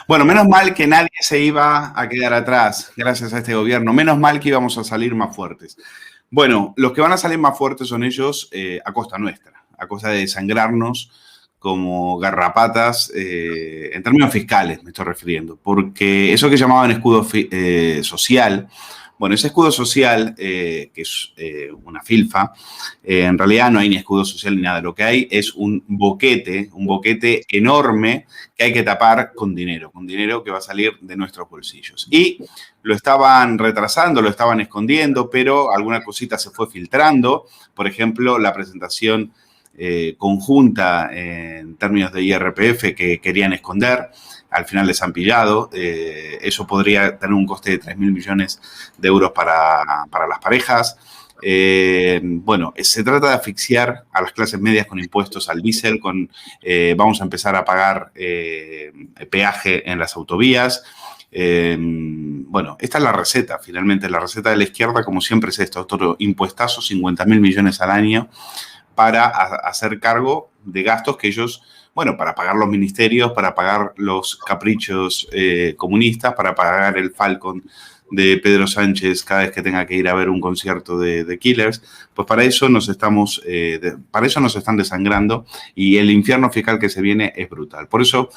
Bueno, menos mal que nadie se iba a quedar atrás gracias a este gobierno. Menos mal que íbamos a salir más fuertes. Bueno, los que van a salir más fuertes son ellos a costa nuestra, a costa de desangrarnos como garrapatas, en términos fiscales me estoy refiriendo, porque eso que llamaban escudo social, bueno, ese escudo social, que es una filfa, en realidad no hay ni escudo social ni nada, lo que hay es un boquete enorme que hay que tapar con dinero que va a salir de nuestros bolsillos. Y lo estaban retrasando, lo estaban escondiendo, pero alguna cosita se fue filtrando. Por ejemplo, la presentación conjunta en términos de IRPF que querían esconder, al final les han pillado. Eso podría tener un coste de 3.000 millones de euros para las parejas. Bueno, se trata de asfixiar a las clases medias con impuestos al diésel, vamos a empezar a pagar peaje en las autovías. Bueno, esta es la receta, finalmente. La receta de la izquierda, como siempre, es esto: otro impuestazo, 50.000 millones al año para hacer cargo de gastos que ellos, bueno, para pagar los ministerios, para pagar los caprichos comunistas, para pagar el Falcon de Pedro Sánchez cada vez que tenga que ir a ver un concierto de Killers, pues para eso nos están desangrando, y el infierno fiscal que se viene es brutal. Por eso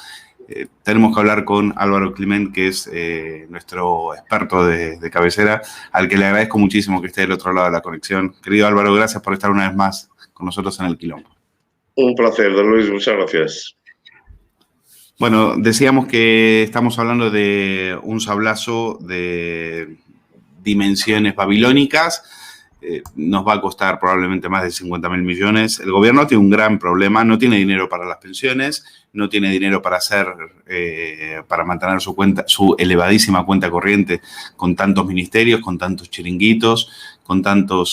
tenemos que hablar con Álvaro Climent, que es nuestro experto de cabecera, al que le agradezco muchísimo que esté del otro lado de la conexión. Querido Álvaro, gracias por estar una vez más con nosotros en el Quilombo. Un placer, don Luis, muchas gracias. Bueno, decíamos que estamos hablando de un sablazo de dimensiones babilónicas. Nos va a costar probablemente más de 50.000 millones. El gobierno tiene un gran problema: no tiene dinero para las pensiones, no tiene dinero para para mantener su elevadísima cuenta corriente con tantos ministerios, con tantos chiringuitos, con tanto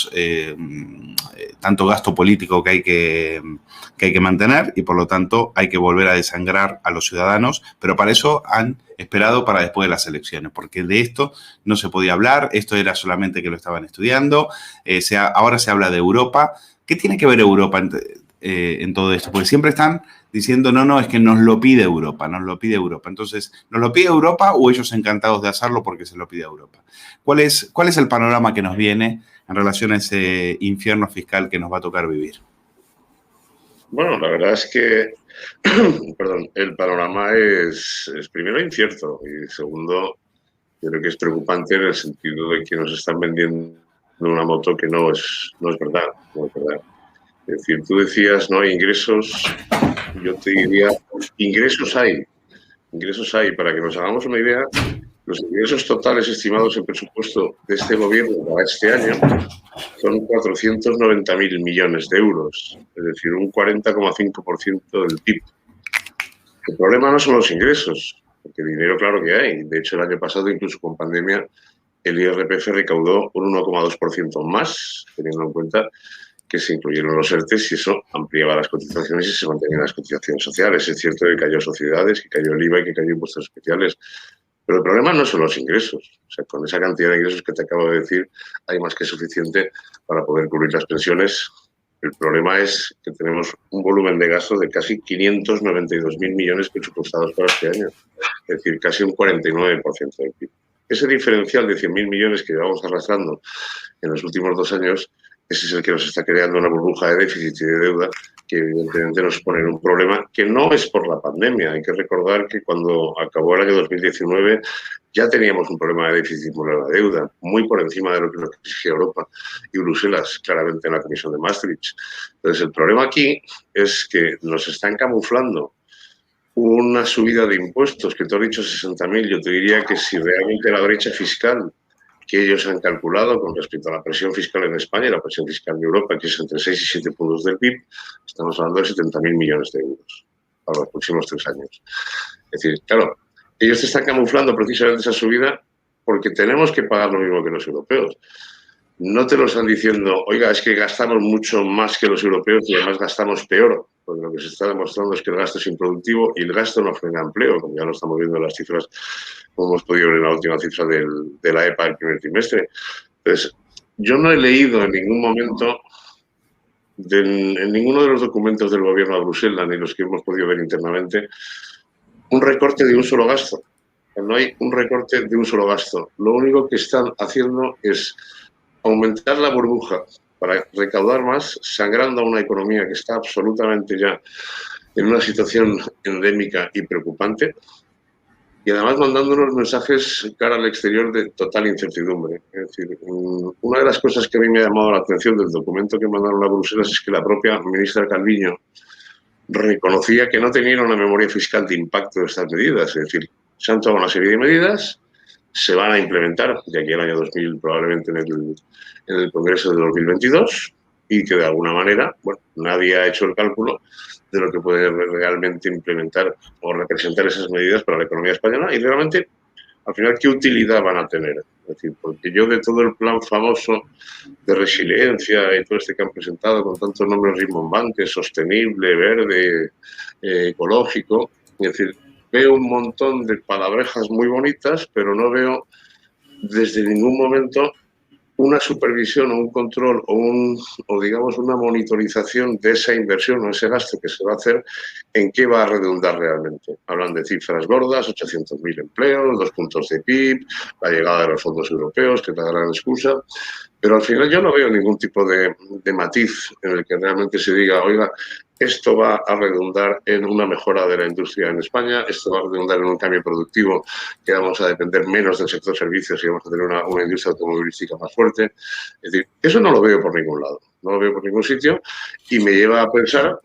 gasto político que hay que mantener, y por lo tanto hay que volver a desangrar a los ciudadanos, pero para eso han esperado para después de las elecciones, porque de esto no se podía hablar, esto era solamente que lo estaban estudiando. Ahora se habla de Europa. ¿Qué tiene que ver Europa en todo esto? Porque siempre están diciendo, no, es que nos lo pide Europa, nos lo pide Europa. Entonces, ¿nos lo pide Europa o ellos encantados de hacerlo porque se lo pide Europa? ¿Cuál es el panorama que nos viene en relación a ese infierno fiscal que nos va a tocar vivir? Bueno, la verdad es que perdón, el panorama es primero incierto, y segundo, yo creo que es preocupante en el sentido de que nos están vendiendo una moto que no es verdad, no es verdad. Es decir, tú decías, no hay ingresos, yo te diría, ingresos hay. Para que nos hagamos una idea, los ingresos totales estimados en presupuesto de este gobierno para este año son 490.000 millones de euros, es decir, un 40,5% del PIB. El problema no son los ingresos, porque dinero claro que hay. De hecho, el año pasado, incluso con pandemia, el IRPF recaudó un 1,2% más, teniendo en cuenta que se incluyeron los ERTEs y eso ampliaba las cotizaciones y se mantenían las cotizaciones sociales. Es cierto que cayó sociedades, que cayó el IVA y que cayó impuestos especiales. Pero el problema no son los ingresos. O sea, con esa cantidad de ingresos que te acabo de decir, hay más que suficiente para poder cubrir las pensiones. El problema es que tenemos un volumen de gasto de casi 592.000 millones presupuestados para este año. Es decir, casi un 49% del PIB. Ese diferencial de 100.000 millones que llevamos arrastrando en los últimos 2 años, ese es el que nos está creando una burbuja de déficit y de deuda que evidentemente nos pone en un problema que no es por la pandemia. Hay que recordar que cuando acabó el año 2019 ya teníamos un problema de déficit por la deuda, muy por encima de lo que nos exigía Europa y Bruselas, claramente en la Comisión de Maastricht. Entonces, el problema aquí es que nos están camuflando una subida de impuestos, que tú has dicho 60.000, yo te diría que si realmente la brecha fiscal que ellos han calculado con respecto a la presión fiscal en España y la presión fiscal en Europa, que es entre 6 y 7 puntos del PIB, estamos hablando de 70.000 millones de euros para los próximos 3 años. Es decir, claro, ellos están camuflando precisamente esa subida porque tenemos que pagar lo mismo que los europeos. No te lo están diciendo, oiga, es que gastamos mucho más que los europeos y además gastamos peor, porque lo que se está demostrando es que el gasto es improductivo y el gasto no frena empleo, como ya lo estamos viendo en las cifras, como hemos podido ver en la última cifra de la EPA del primer trimestre. Entonces, yo no he leído en ningún momento, en ninguno de los documentos del gobierno de Bruselas, ni los que hemos podido ver internamente, un recorte de un solo gasto. No hay un recorte de un solo gasto. Lo único que están haciendo es aumentar la burbuja para recaudar más, sangrando a una economía que está absolutamente ya en una situación endémica y preocupante, y además mandando unos mensajes cara al exterior de total incertidumbre. Es decir, una de las cosas que a mí me ha llamado la atención del documento que mandaron a Bruselas es que la propia ministra Calviño reconocía que no tenían una memoria fiscal de impacto de estas medidas. Es decir, se han tomado una serie de medidas, se van a implementar de aquí al año 2000, probablemente en el Congreso de 2022, y que de alguna manera, bueno, nadie ha hecho el cálculo de lo que puede realmente implementar o representar esas medidas para la economía española y realmente, al final, ¿qué utilidad van a tener? Es decir, porque yo de todo el plan famoso de resiliencia y todo este que han presentado con tantos nombres rimbombantes, sostenible, verde, ecológico, es decir, veo un montón de palabrejas muy bonitas, pero no veo desde ningún momento una supervisión o un control o digamos una monitorización de esa inversión o ese gasto que se va a hacer, en qué va a redundar realmente. Hablan de cifras gordas, 800.000 empleos, 2 puntos de PIB, la llegada de los fondos europeos, que es la gran excusa, pero al final yo no veo ningún tipo de matiz en el que realmente se diga, oiga, esto va a redundar en una mejora de la industria en España, esto va a redundar en un cambio productivo, que vamos a depender menos del sector servicios y vamos a tener una industria automovilística más fuerte. Es decir, eso no lo veo por ningún lado, no lo veo por ningún sitio y me lleva a pensar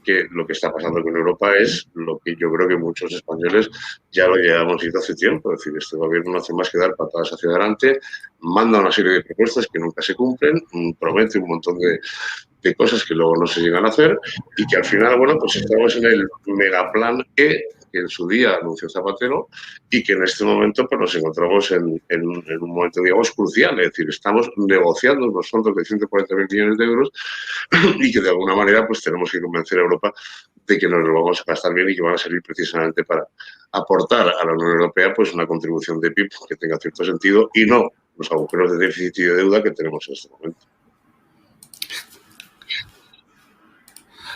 que lo que está pasando con Europa es lo que yo creo que muchos españoles ya lo llevamos viendo hace tiempo. Es decir, este gobierno no hace más que dar patadas hacia adelante, manda una serie de propuestas que nunca se cumplen, promete un montón de cosas que luego no se llegan a hacer y que al final, bueno, pues estamos en el megaplan E que en su día anunció Zapatero y que en este momento pues nos encontramos en un momento, digamos, crucial. Es decir, estamos negociando unos fondos de 140.000 millones de euros y que de alguna manera pues tenemos que convencer a Europa de que nos lo vamos a gastar bien y que van a servir precisamente para aportar a la Unión Europea pues una contribución de PIB que tenga cierto sentido y no los agujeros de déficit y de deuda que tenemos en este momento.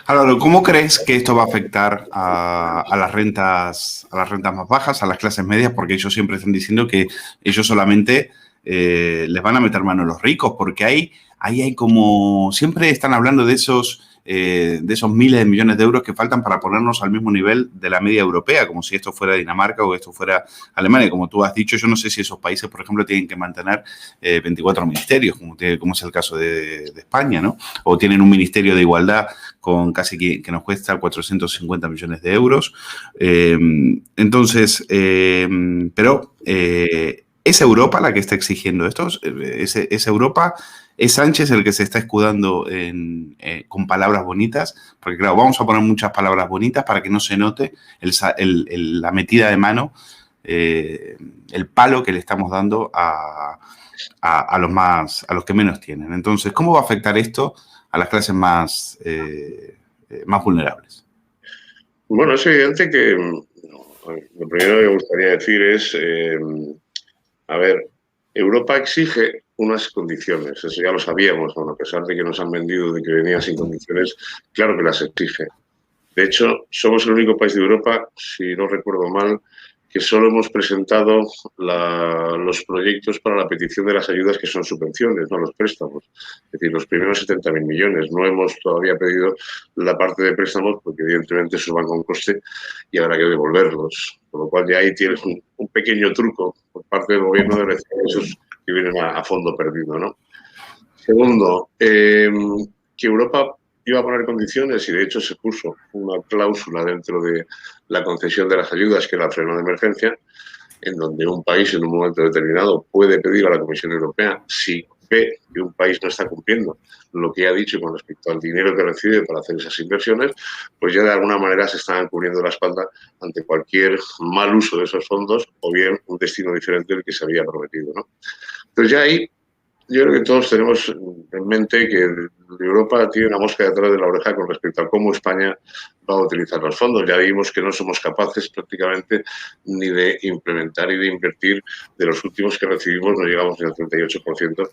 Álvaro, ¿cómo crees que esto va a afectar a las rentas más bajas, a las clases medias? Porque ellos siempre están diciendo que ellos solamente les van a meter mano a los ricos, porque ahí hay como, siempre están hablando de esos miles de millones de euros que faltan para ponernos al mismo nivel de la media europea, como si esto fuera Dinamarca o esto fuera Alemania. Como tú has dicho, yo no sé si esos países, por ejemplo, tienen que mantener 24 ministerios, como es el caso de España, ¿no? O tienen un ministerio de igualdad con casi que nos cuesta 450 millones de euros. Entonces, pero ¿es Europa la que está exigiendo esto? ¿Es Europa? ¿Es Sánchez el que se está escudando con palabras bonitas? Porque, claro, vamos a poner muchas palabras bonitas para que no se note la metida de mano, el palo que le estamos dando a los que menos tienen. Entonces, ¿cómo va a afectar esto a las clases más vulnerables? Bueno, es evidente que lo primero que me gustaría decir es, a ver, Europa exige unas condiciones, eso ya lo sabíamos, bueno, a pesar de que nos han vendido de que venían sin condiciones, claro que las exige. De hecho, somos el único país de Europa, si no recuerdo mal, que solo hemos presentado los proyectos para la petición de las ayudas que son subvenciones, no los préstamos. Es decir, los primeros 70.000 millones. No hemos todavía pedido la parte de préstamos porque evidentemente esos van con coste y habrá que devolverlos. Por lo cual ya ahí tienes un pequeño truco por parte del gobierno de recibir esos que vienen a fondo perdido, ¿no? Segundo, que Europa iba a poner condiciones y de hecho se puso una cláusula dentro de la concesión de las ayudas, que era el freno de emergencia, en donde un país en un momento determinado puede pedir a la Comisión Europea, si ve que un país no está cumpliendo lo que ha dicho con respecto al dinero que recibe para hacer esas inversiones, pues ya de alguna manera se están cubriendo la espalda ante cualquier mal uso de esos fondos o bien un destino diferente del que se había prometido, ¿no? Entonces ya ahí Yo creo que todos tenemos en mente que Europa tiene una mosca detrás de la oreja con respecto a cómo España va a utilizar los fondos. Ya vimos que no somos capaces prácticamente ni de implementar y de invertir. De los últimos que recibimos no llegamos ni al 38%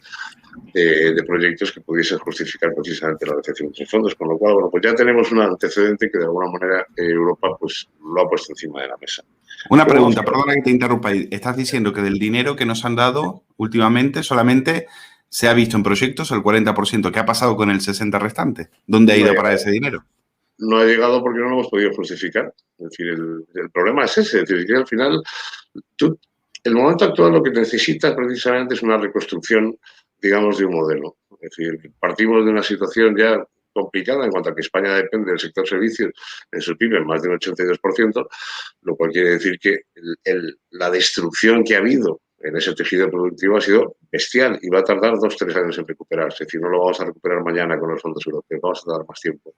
de proyectos que pudiesen justificar precisamente la recepción de esos fondos. Con lo cual, bueno, pues ya tenemos un antecedente que de alguna manera Europa pues lo ha puesto encima de la mesa. Una pregunta, perdona que te interrumpa. Estás diciendo que del dinero que nos han dado últimamente solamente se ha visto en proyectos el 40%. ¿Qué ha pasado con el 60% restante? ¿Dónde ha ido para ese dinero? No ha llegado porque no lo hemos podido justificar. Es decir, el problema es ese. Es decir, que al final, el momento actual lo que necesitas precisamente es una reconstrucción, digamos, de un modelo. Es decir, partimos de una situación ya complicada en cuanto a que España depende del sector servicios en su PIB en más del 82%, lo cual quiere decir que la destrucción que ha habido en ese tejido productivo ha sido bestial y va a tardar 2-3 años en recuperarse. Es decir, no lo vamos a recuperar mañana con los fondos europeos, vamos a tardar más tiempo.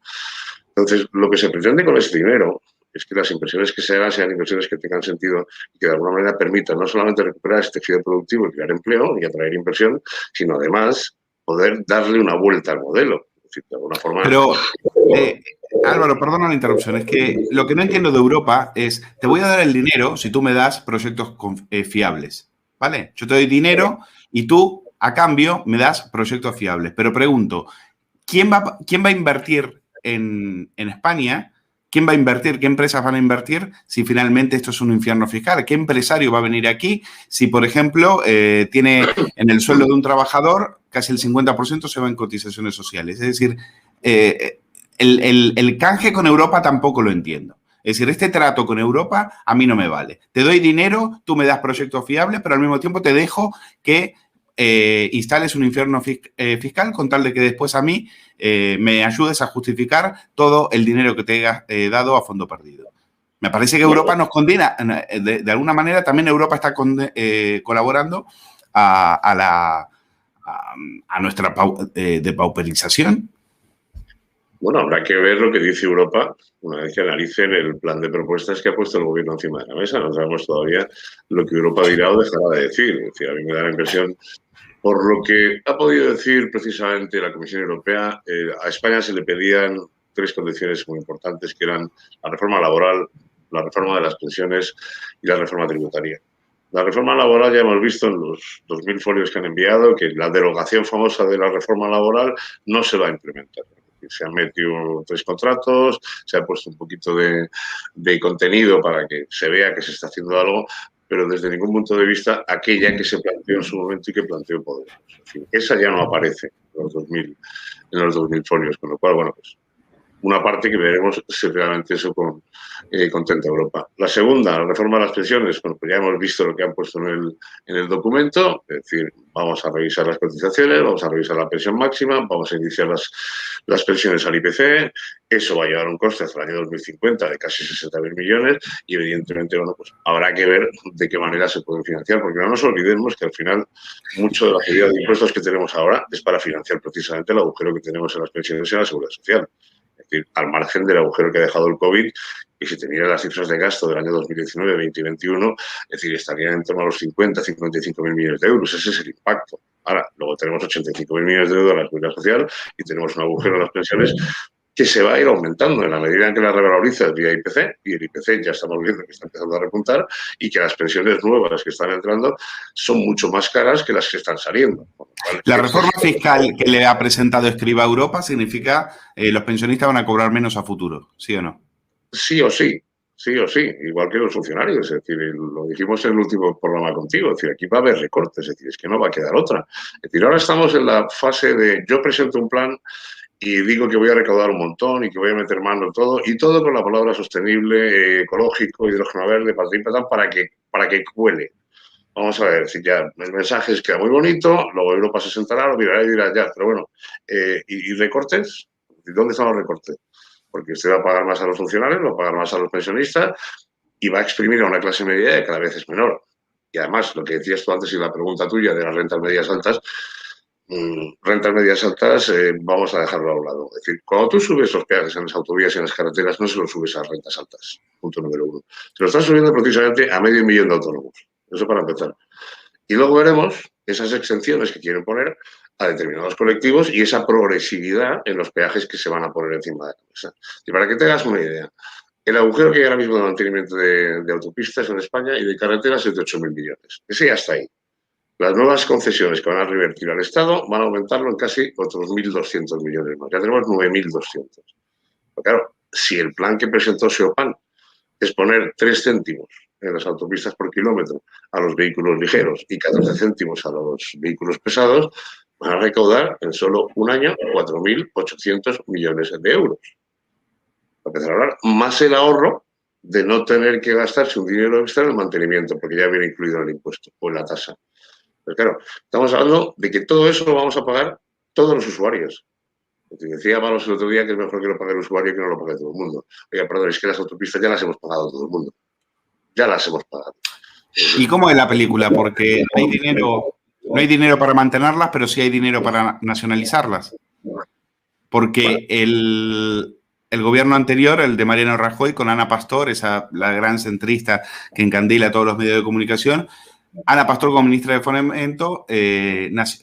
Entonces, lo que se pretende con ese dinero es que las inversiones que se hagan sean inversiones que tengan sentido y que de alguna manera permitan no solamente recuperar este tejido productivo y crear empleo y atraer inversión, sino además poder darle una vuelta al modelo. Es decir, de alguna forma... Pero, Álvaro, perdona la interrupción. Es que lo que no entiendo de Europa es, te voy a dar el dinero si tú me das proyectos fiables, ¿vale? Yo te doy dinero y tú, a cambio, me das proyectos fiables. Pero pregunto, ¿quién va a invertir en España? ¿Quién va a invertir? ¿Qué empresas van a invertir si finalmente esto es un infierno fiscal? ¿Qué empresario va a venir aquí si, por ejemplo, tiene en el sueldo de un trabajador casi el 50% se va en cotizaciones sociales? Es decir, el canje con Europa tampoco lo entiendo. Es decir, este trato con Europa a mí no me vale. Te doy dinero, tú me das proyectos fiables, pero al mismo tiempo te dejo que instales un infierno fiscal con tal de que después a mí me ayudes a justificar todo el dinero que te he dado a fondo perdido. Me parece que Europa nos condena, de alguna manera también Europa está colaborando a nuestra depauperización. Bueno, habrá que ver lo que dice Europa una vez que analicen el plan de propuestas que ha puesto el gobierno encima de la mesa. No sabemos todavía lo que Europa dirá o dejará de decir. Es decir, a mí me da la impresión, por lo que ha podido decir precisamente la Comisión Europea, a España se le pedían 3 condiciones muy importantes, que eran la reforma laboral, la reforma de las pensiones y la reforma tributaria. La reforma laboral ya hemos visto en los 2.000 folios que han enviado que la derogación famosa de la reforma laboral no se va a implementar. Se han metido 3 contratos, se ha puesto un poquito de contenido para que se vea que se está haciendo algo, pero desde ningún punto de vista aquella que se planteó en su momento y que planteó Podemos. En fin, esa ya no aparece en los 2.000 folios, con lo cual, bueno, pues una parte que veremos si realmente eso contenta a Europa. La segunda, la reforma de las pensiones, bueno, pues ya hemos visto lo que han puesto en el documento, es decir, vamos a revisar las cotizaciones, vamos a revisar la pensión máxima, vamos a iniciar las pensiones al IPC, eso va a llevar un coste hasta el año 2050 de casi 60.000 millones y evidentemente, bueno, pues habrá que ver de qué manera se pueden financiar, porque no nos olvidemos que al final mucho de la subida de impuestos que tenemos ahora es para financiar precisamente el agujero que tenemos en las pensiones y en la seguridad social. Es decir, al margen del agujero que ha dejado el COVID, y si te miras las cifras de gasto del año 2019, 2021, es decir, estarían en torno a los 50-55.000 millones de euros. Ese es el impacto. Ahora, luego tenemos 85.000 millones de euros en la seguridad social y tenemos un agujero en las pensiones que se va a ir aumentando en la medida en que la revalorizas vía IPC, y el IPC ya estamos viendo que está empezando a repuntar, y que las pensiones nuevas que están entrando son mucho más caras que las que están saliendo. La reforma fiscal que le ha presentado Escrivá a Europa significa los pensionistas van a cobrar menos a futuro, ¿sí o no? Sí o sí. Sí o sí, igual que los funcionarios, es decir, lo dijimos en el último programa contigo, es decir, aquí va a haber recortes, es decir, es que no va a quedar otra. Es decir, ahora estamos en la fase de yo presento un plan y digo que voy a recaudar un montón y que voy a meter mano y todo con la palabra sostenible, ecológico, hidrógeno verde, para que cuele. Vamos a ver, si ya el mensaje es que queda muy bonito, luego Europa se sentará, lo mirará y dirá ya, pero bueno, ¿y recortes? ¿Y dónde están los recortes? Porque usted va a pagar más a los funcionarios, va a pagar más a los pensionistas y va a exprimir a una clase media que cada vez es menor. Y además, lo que decías tú antes y la pregunta tuya de las rentas medias altas, vamos a dejarlo a un lado. Es decir, cuando tú subes los peajes en las autovías y en las carreteras, no se los subes a rentas altas, punto número 1. Se lo estás subiendo precisamente a 500.000 de autónomos. Eso para empezar. Y luego veremos esas exenciones que quieren poner a determinados colectivos y esa progresividad en los peajes que se van a poner encima de la mesa. Y para que te hagas una idea, el agujero que hay ahora mismo de mantenimiento de autopistas en España y de carreteras es de 8.000 millones. Ese ya está ahí. Las nuevas concesiones que van a revertir al Estado van a aumentarlo en casi otros 1.200 millones más. Ya tenemos 9.200. Pero claro, si el plan que presentó Seopan es poner 3 céntimos en las autopistas por kilómetro a los vehículos ligeros y 14 céntimos a los vehículos pesados, van a recaudar en solo un año 4.800 millones de euros. Para empezar a hablar, más el ahorro de no tener que gastarse un dinero extra en el mantenimiento, porque ya viene incluido en el impuesto o en la tasa. Pero claro, estamos hablando de que todo eso lo vamos a pagar todos los usuarios. Te decía Malos el otro día que es mejor que lo pague el usuario y que no lo pague todo el mundo. Oiga, perdón, es que las autopistas ya las hemos pagado todo el mundo. Ya las hemos pagado. ¿Y cómo es la película? Porque no hay dinero para mantenerlas, pero sí hay dinero para nacionalizarlas. Porque el gobierno anterior, el de Mariano Rajoy, con Ana Pastor, la gran centrista que encandila a todos los medios de comunicación, Ana Pastor como ministra de Fomento, eso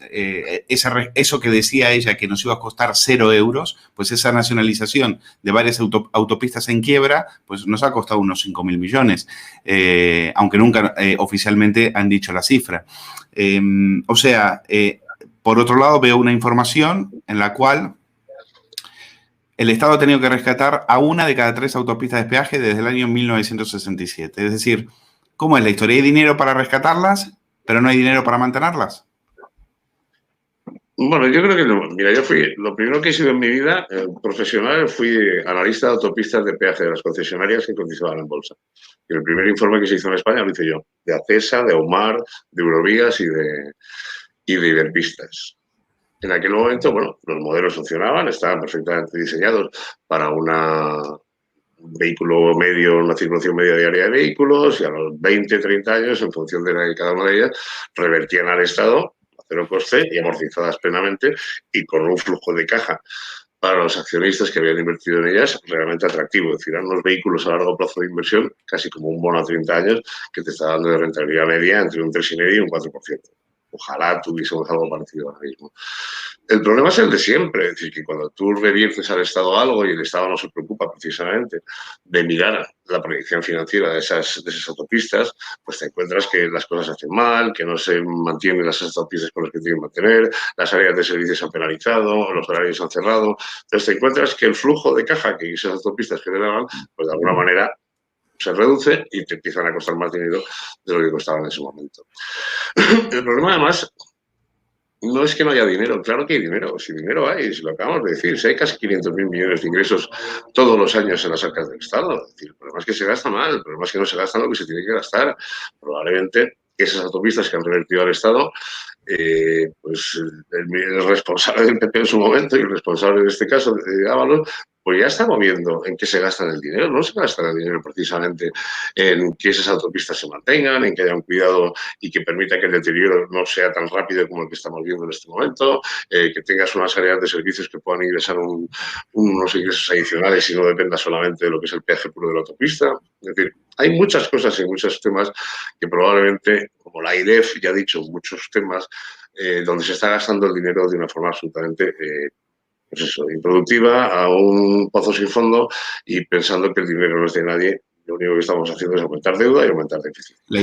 que decía ella que nos iba a costar 0 euros, pues esa nacionalización de varias autopistas en quiebra, pues nos ha costado unos 5.000 millones, aunque nunca oficialmente han dicho la cifra. O sea, por otro lado veo una información en la cual el Estado ha tenido que rescatar a 1 de cada 3 autopistas de peaje desde el año 1967. Es decir, ¿cómo es la historia? Hay dinero para rescatarlas, pero no hay dinero para mantenerlas. Bueno, yo creo que no. Mira, lo primero que he sido en mi vida profesional, fui analista de autopistas de peaje de las concesionarias que cotizaban en bolsa. Y el primer informe que se hizo en España lo hice yo, de ACESA, de AUMAR, de Eurovías y de Iberpistas. En aquel momento, bueno, los modelos funcionaban, estaban perfectamente diseñados para un vehículo medio, una circulación media diaria de vehículos, y a los 20, 30 años, en función de cada una de ellas, revertían al Estado a cero coste y amortizadas plenamente y con un flujo de caja para los accionistas que habían invertido en ellas realmente atractivo. Es decir, eran unos vehículos a largo plazo de inversión, casi como un bono a 30 años, que te está dando de rentabilidad media entre un 3,5% y un 4%. Ojalá tuviésemos algo parecido ahora mismo. El problema es el de siempre, es decir, que cuando tú reviertes al Estado algo y el Estado no se preocupa precisamente de mirar la proyección financiera de esas autopistas, pues te encuentras que las cosas se hacen mal, que no se mantienen las autopistas con las que tienen que mantener, las áreas de servicios se han penalizado, los horarios se han cerrado. Entonces te encuentras que el flujo de caja que esas autopistas generaban, pues de alguna manera se reduce y te empiezan a costar más dinero de lo que costaban en ese momento. El problema, además, no es que no haya dinero, claro que hay dinero, si dinero hay, si lo acabamos de decir, si hay casi 500.000 millones de ingresos todos los años en las arcas del Estado. Es decir, el problema es que se gasta mal, el problema es que no se gasta lo que se tiene que gastar. Probablemente esas autopistas que han revertido al Estado, pues el responsable del PP en su momento y el responsable en este caso de Ábalos, pues ya estamos viendo en qué se gastan el dinero. No se gasta el dinero precisamente en que esas autopistas se mantengan, en que haya un cuidado y que permita que el deterioro no sea tan rápido como el que estamos viendo en este momento, que tengas unas áreas de servicios que puedan ingresar unos ingresos adicionales y no dependa solamente de lo que es el peaje puro de la autopista. Es decir, hay muchas cosas y muchos temas que probablemente, como la AIREF ya ha dicho, muchos temas donde se está gastando el dinero de una forma absolutamente pues eso, improductiva, a un pozo sin fondo y pensando que el dinero no es de nadie. Lo único que estamos haciendo es aumentar deuda y aumentar déficit. La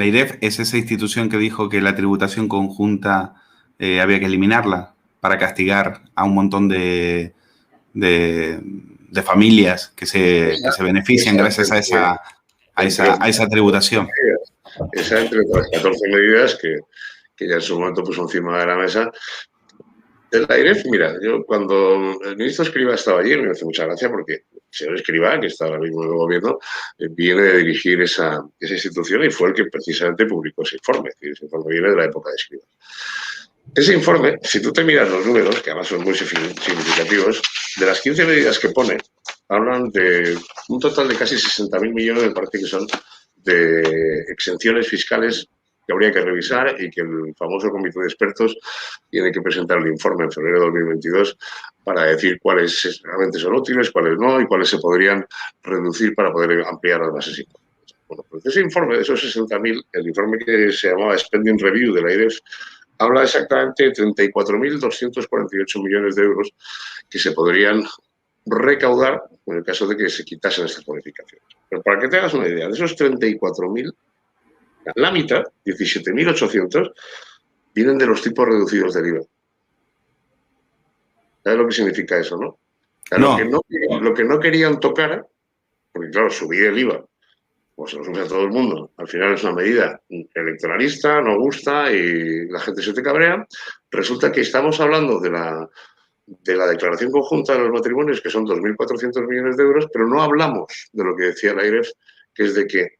AIREF es esa institución que dijo que la tributación conjunta había que eliminarla para castigar a un montón de familias que se benefician gracias a esa tributación. Esa entre las 14 medidas que ya en su momento puso encima de la mesa. El AIREF, mira, yo cuando el ministro Escrivá estaba allí, me hace mucha gracia porque el señor Escrivá, que está ahora mismo en el gobierno, viene de dirigir esa institución y fue el que precisamente publicó ese informe. Es decir, ese informe viene de la época de Escrivá. Ese informe, si tú te miras los números, que además son muy significativos, de las 15 medidas que pone, hablan de un total de casi 60.000 millones, me parece que son, de exenciones fiscales que habría que revisar y que el famoso comité de expertos tiene que presentar el informe en febrero de 2022 para decir cuáles realmente son útiles, cuáles no y cuáles se podrían reducir para poder ampliar las bases impositivas. Bueno, pues ese informe de esos 60.000, el informe que se llamaba Spending Review de la AEREF, habla exactamente de 34.248 millones de euros que se podrían recaudar en el caso de que se quitasen estas bonificaciones. Pero para que te hagas una idea, de esos 34.000, la mitad, 17.800, vienen de los tipos reducidos del IVA. ¿Sabes lo que significa eso, no? O sea, No. lo que no querían tocar, porque claro, subir el IVA, pues se lo sube a todo el mundo. Al final es una medida electoralista, no gusta y la gente se te cabrea. Resulta que estamos hablando de la declaración conjunta de los matrimonios, que son 2.400 millones de euros, pero no hablamos de lo que decía la AEREF, que es de que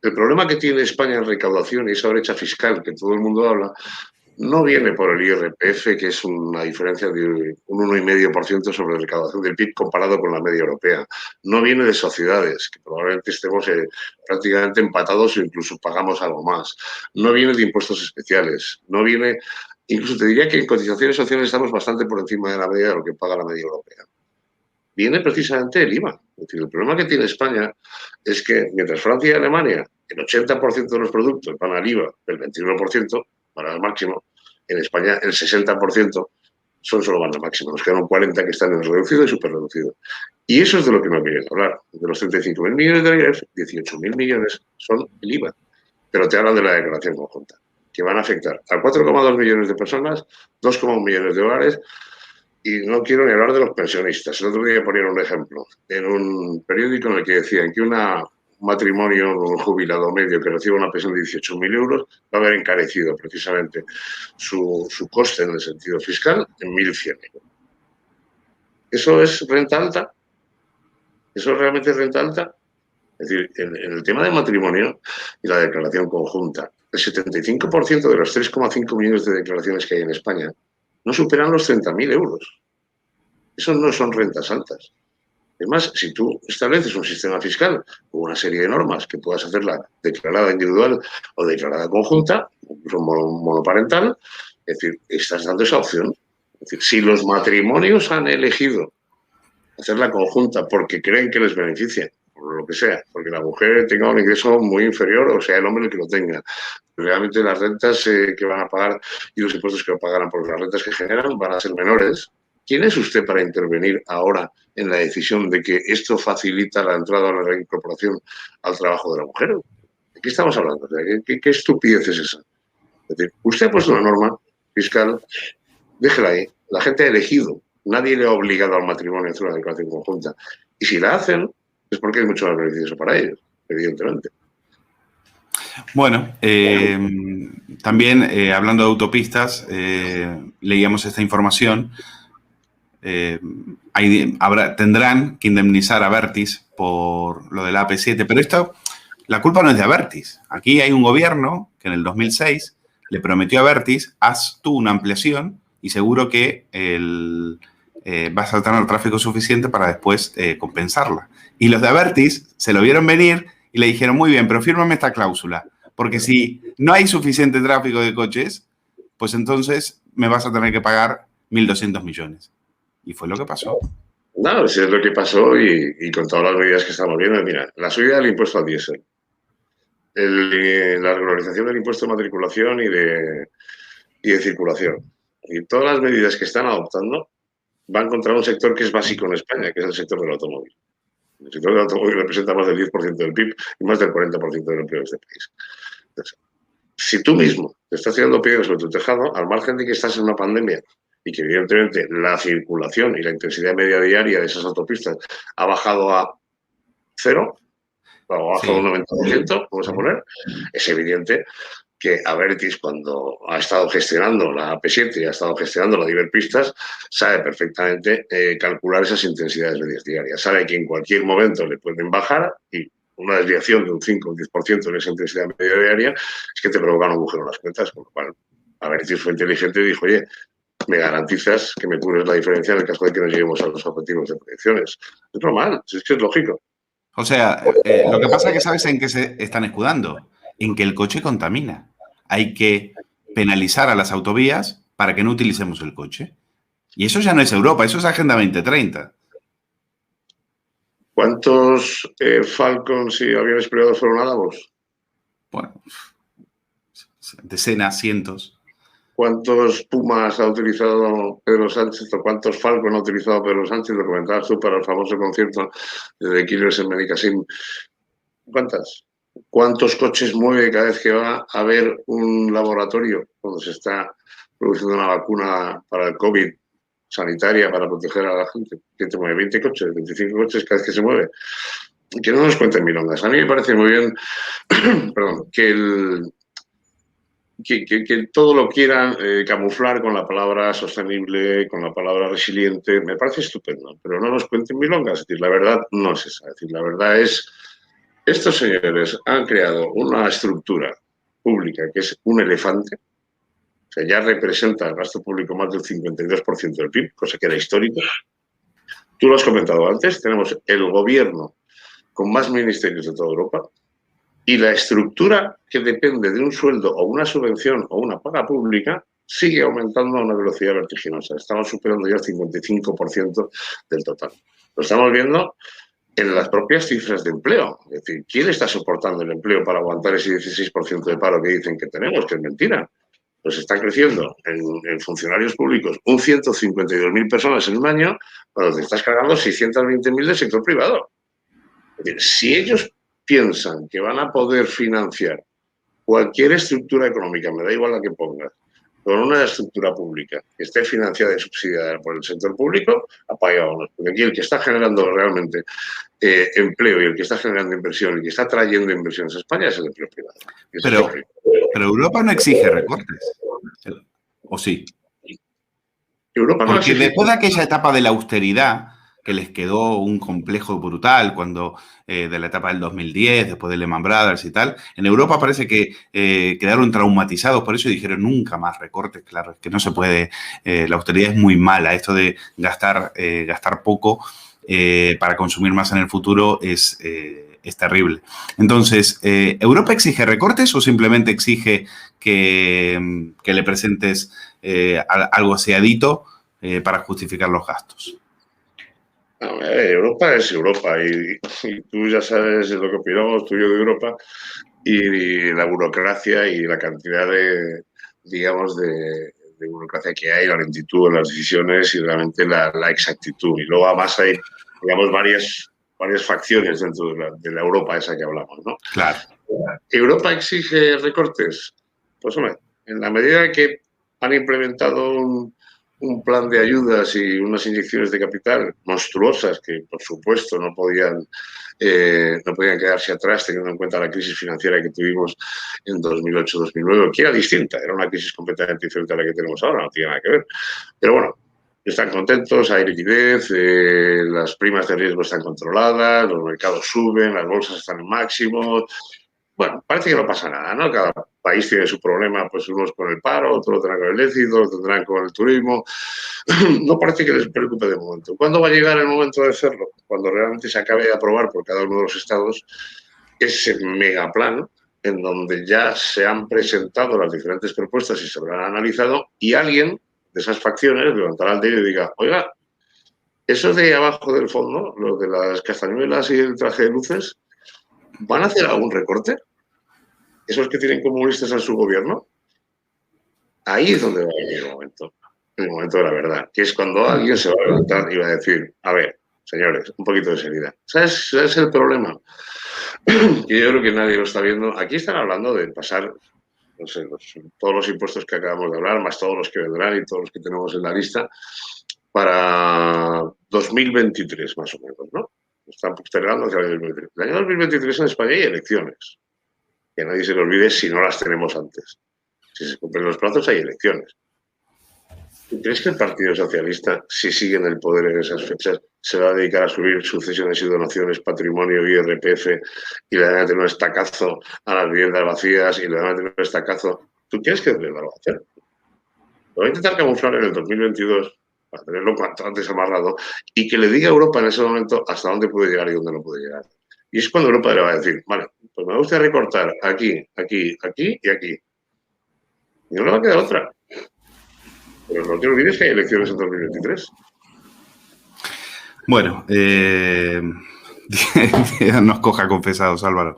el problema que tiene España en recaudación y esa brecha fiscal que todo el mundo habla, no viene por el IRPF, que es una diferencia de un 1,5% sobre la recaudación del PIB comparado con la media europea. No viene de sociedades, que probablemente estemos prácticamente empatados o incluso pagamos algo más. No viene de impuestos especiales. No viene, incluso te diría que en cotizaciones sociales estamos bastante por encima de la media de lo que paga la media europea. Viene precisamente el IVA. Es decir, el problema que tiene España es que mientras Francia y Alemania, el 80% de los productos van al IVA del 21%, para el máximo, en España el 60% son solo van al máximo. Nos quedan un 40% que están en reducido y súper reducido. Y eso es de lo que no querían hablar. De los 35.000 millones de la IREF, 18.000 millones son el IVA. Pero te hablan de la declaración conjunta, que van a afectar a 4,2 millones de personas, 2,1 millones de hogares. Y no quiero ni hablar de los pensionistas. El otro día ponían un ejemplo en un periódico en el que decían que un matrimonio jubilado medio que recibe una pensión de 18.000 euros va a haber encarecido precisamente su coste en el sentido fiscal en 1.100 euros. ¿Eso es renta alta? ¿Eso realmente es renta alta? Es decir, en el tema del matrimonio y la declaración conjunta, el 75% de los 3,5 millones de declaraciones que hay en España no superan los 30.000 euros. Eso no son rentas altas. Además, si tú estableces un sistema fiscal con una serie de normas que puedas hacerla declarada individual o declarada conjunta, incluso monoparental, es decir, estás dando esa opción. Es decir, si los matrimonios han elegido hacerla conjunta porque creen que les beneficia, por lo que sea, porque la mujer tenga un ingreso muy inferior, o sea, el hombre el que lo tenga, realmente las rentas que van a pagar y los impuestos que pagarán por las rentas que generan van a ser menores. ¿Quién es usted para intervenir ahora en la decisión de que esto facilita la entrada o la reincorporación al trabajo de la mujer? ¿De qué estamos hablando? ¿Qué estupidez es esa? Es decir, usted ha puesto una norma fiscal, déjela ahí. La gente ha elegido. Nadie le ha obligado al matrimonio a hacer una declaración conjunta. Y si la hacen, es porque es mucho más beneficioso para ellos, evidentemente. Bueno, también hablando de autopistas, leíamos esta información. Tendrán que indemnizar a Abertis por lo de la AP7, pero esto, la culpa no es de Abertis. Aquí hay un gobierno que en el 2006 le prometió a Abertis, haz tú una ampliación y seguro que vas a tener tráfico suficiente para después compensarla. Y los de Abertis se lo vieron venir y le dijeron, muy bien, pero fírmame esta cláusula, porque si no hay suficiente tráfico de coches, pues entonces me vas a tener que pagar 1.200 millones. Y fue lo que pasó. No, eso es lo que pasó y con todas las medidas que estamos viendo. Mira, la subida del impuesto al diésel, la regularización del impuesto de matriculación y de circulación. Y todas las medidas que están adoptando van contra un sector que es básico en España, que es el sector del automóvil. El sector del automóvil representa más del 10% del PIB y más del 40% del empleo de este país. Entonces, si tú mismo te estás tirando piedras sobre tu tejado, al margen de que estás en una pandemia y que evidentemente la circulación y la intensidad media diaria de esas autopistas ha bajado a 0, o ha bajado un 90%, vamos a poner, es evidente que Abertis, cuando ha estado gestionando la AP7 y ha estado gestionando la de Iberpistas, sabe perfectamente calcular esas intensidades medias diarias. Sabe que en cualquier momento le pueden bajar y una desviación de un 5 o un 10% en esa intensidad media diaria es que te provoca un agujero en las cuentas, con lo cual Abertis fue inteligente y dijo, oye, me garantizas que me cubres la diferencia en el caso de que no lleguemos a los objetivos de proyecciones. Es normal, es que es lógico. O sea, lo que pasa es que sabes en qué se están escudando, en que el coche contamina. Hay que penalizar a las autovías para que no utilicemos el coche. Y eso ya no es Europa, eso es Agenda 2030. ¿Cuántos Falcons y aviones privados fueron a Davos? Bueno, decenas, cientos. ¿Cuántos Pumas ha utilizado Pedro Sánchez o cuántos Falcon ha utilizado Pedro Sánchez? Lo comentabas tú para el famoso concierto de Killers en Benicàssim. ¿Cuántas? ¿Cuántos coches mueve cada vez que va a haber un laboratorio cuando se está produciendo una vacuna para el COVID sanitaria para proteger a la gente? ¿Quién te mueve? 20 coches, 25 coches cada vez que se mueve. Que no nos cuenten milongas. A mí me parece muy bien perdón, que todo lo quieran camuflar con la palabra sostenible, con la palabra resiliente, me parece estupendo, pero no nos cuenten milongas. Es decir, la verdad no es esa. Es decir, la verdad es, estos señores han creado una estructura pública que es un elefante, o sea, ya representa el gasto público más del 52% del PIB, cosa que era histórica. Tú lo has comentado antes, tenemos el gobierno con más ministerios de toda Europa, y la estructura que depende de un sueldo o una subvención o una paga pública sigue aumentando a una velocidad vertiginosa. Estamos superando ya el 55% del total. Lo estamos viendo en las propias cifras de empleo. Es decir, ¿quién está soportando el empleo para aguantar ese 16% de paro que dicen que tenemos? Que es mentira. Pues está creciendo en funcionarios públicos un 152.000 personas en un año, cuando te estás cargando 620.000 del sector privado. Es decir, si ellos piensan que van a poder financiar cualquier estructura económica, me da igual la que pongas, con una estructura pública que esté financiada y subsidiada por el sector público, apaga vámonos. Porque aquí el que está generando realmente empleo y el que está generando inversión y el que está trayendo inversiones a España es el empleo privado. Pero Europa no exige recortes, ¿o sí? Europa no Porque exige. después de aquella etapa de la austeridad, que les quedó un complejo brutal cuando de la etapa del 2010, después de Lehman Brothers y tal, en Europa parece que quedaron traumatizados por eso y dijeron nunca más recortes. Claro, es que no se puede, la austeridad es muy mala, esto de gastar poco para consumir más en el futuro es terrible. Entonces, ¿Europa exige recortes o simplemente exige que le presentes algo aseadito para justificar los gastos? Europa es Europa y tú ya sabes lo que opinamos tú y yo de Europa y la burocracia y la cantidad de, digamos, de burocracia que hay, la lentitud en las decisiones y realmente la exactitud. Y luego además hay, digamos, varias facciones dentro de la Europa esa que hablamos, ¿no? Claro. ¿Europa exige recortes? Pues hombre, en la medida que han implementado un plan de ayudas y unas inyecciones de capital monstruosas que, por supuesto, no podían quedarse atrás teniendo en cuenta la crisis financiera que tuvimos en 2008-2009, que era distinta, era una crisis completamente diferente a la que tenemos ahora, no tiene nada que ver. Pero bueno, están contentos, hay liquidez, las primas de riesgo están controladas, los mercados suben, las bolsas están en máximos. Bueno, parece que no pasa nada, ¿no? Cada país tiene su problema, pues unos con el paro, otros lo tendrán con el déficit, otros lo tendrán con el turismo. No parece que les preocupe de momento. ¿Cuándo va a llegar el momento de hacerlo? Cuando realmente se acabe de aprobar por cada uno de los estados ese megaplan en donde ya se han presentado las diferentes propuestas y se habrán analizado y alguien de esas facciones levantará el dedo y diga, oiga, esos de abajo del fondo, los de las castañuelas y el traje de luces, ¿van a hacer algún recorte? ¿Esos que tienen comunistas en su gobierno? Ahí es donde va a venir el momento de la verdad, que es cuando alguien se va a levantar y va a decir, a ver, señores, un poquito de seriedad. ¿Sabes el problema? Que yo creo que nadie lo está viendo. Aquí están hablando de pasar, no sé, todos los impuestos que acabamos de hablar, más todos los que vendrán y todos los que tenemos en la lista, para 2023 más o menos, ¿no? Están postergando hacia el año 2023. El año 2023 en España hay elecciones. Que nadie se lo olvide si no las tenemos antes. Si se cumplen los plazos, hay elecciones. ¿Tú crees que el Partido Socialista, si sigue en el poder en esas fechas, se va a dedicar a subir sucesiones y donaciones, patrimonio, IRPF, y le van a tener un estacazo a las viviendas vacías y le van a tener un estacazo? ¿Tú crees que lo va a hacer? Lo va a intentar camuflar en el 2022 para tenerlo cuanto antes amarrado y que le diga a Europa en ese momento hasta dónde puede llegar y dónde no puede llegar. Y es cuando Europa le va a decir, vale, pues me gusta recortar aquí, aquí, aquí y aquí. Y no le va a quedar otra. Pero no te olvides que hay elecciones en 2023. Bueno, nos coja confesados, Álvaro.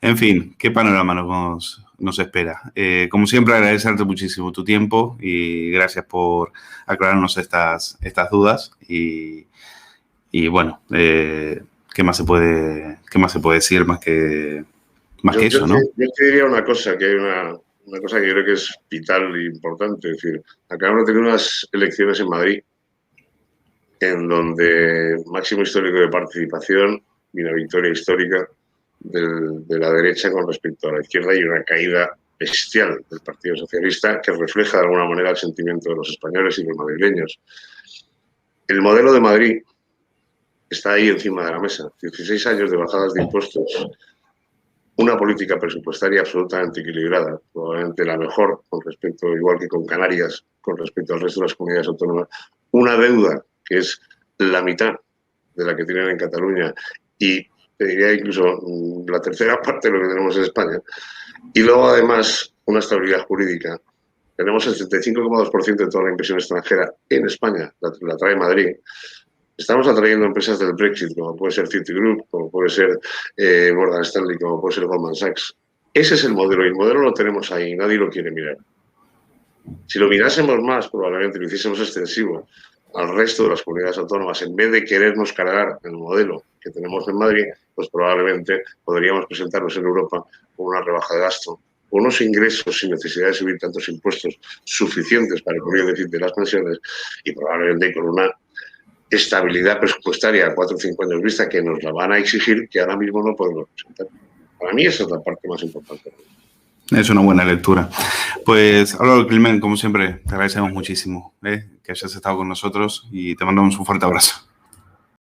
En fin, ¿qué panorama nos espera? Como siempre, agradecerte muchísimo tu tiempo y gracias por aclararnos estas dudas. Y bueno, ¿qué más se puede decir más que eso, no? Yo te diría una cosa, que hay una cosa que yo creo que es vital e importante. Es decir, acabamos de tener unas elecciones en Madrid en donde máximo histórico de participación y una victoria histórica de la derecha con respecto a la izquierda y una caída bestial del Partido Socialista que refleja de alguna manera el sentimiento de los españoles y los madrileños. El modelo de Madrid está ahí encima de la mesa. 16 años de bajadas de impuestos, una política presupuestaria absolutamente equilibrada, probablemente la mejor con respecto, igual que con Canarias, con respecto al resto de las comunidades autónomas, una deuda que es la mitad de la que tienen en Cataluña y te diría incluso la tercera parte de lo que tenemos en España. Y luego, además, una estabilidad jurídica. Tenemos el 75,2% de toda la inversión extranjera en España, la trae Madrid. Estamos atrayendo empresas del Brexit, como puede ser Citigroup, como puede ser Morgan Stanley, como puede ser Goldman Sachs. Ese es el modelo, y el modelo lo tenemos ahí, nadie lo quiere mirar. Si lo mirásemos más, probablemente lo hiciésemos extensivo al resto de las comunidades autónomas, en vez de querernos cargar el modelo que tenemos en Madrid, pues probablemente podríamos presentarnos en Europa con una rebaja de gasto, con unos ingresos sin necesidad de subir tantos impuestos suficientes para cubrir el déficit de las pensiones y probablemente con una estabilidad presupuestaria a 4 o 5 años vista que nos la van a exigir, que ahora mismo no podemos presentar. Para mí esa es la parte más importante. Es una buena lectura. Pues, Álvaro Climent, como siempre, te agradecemos muchísimo que hayas estado con nosotros y te mandamos un fuerte abrazo.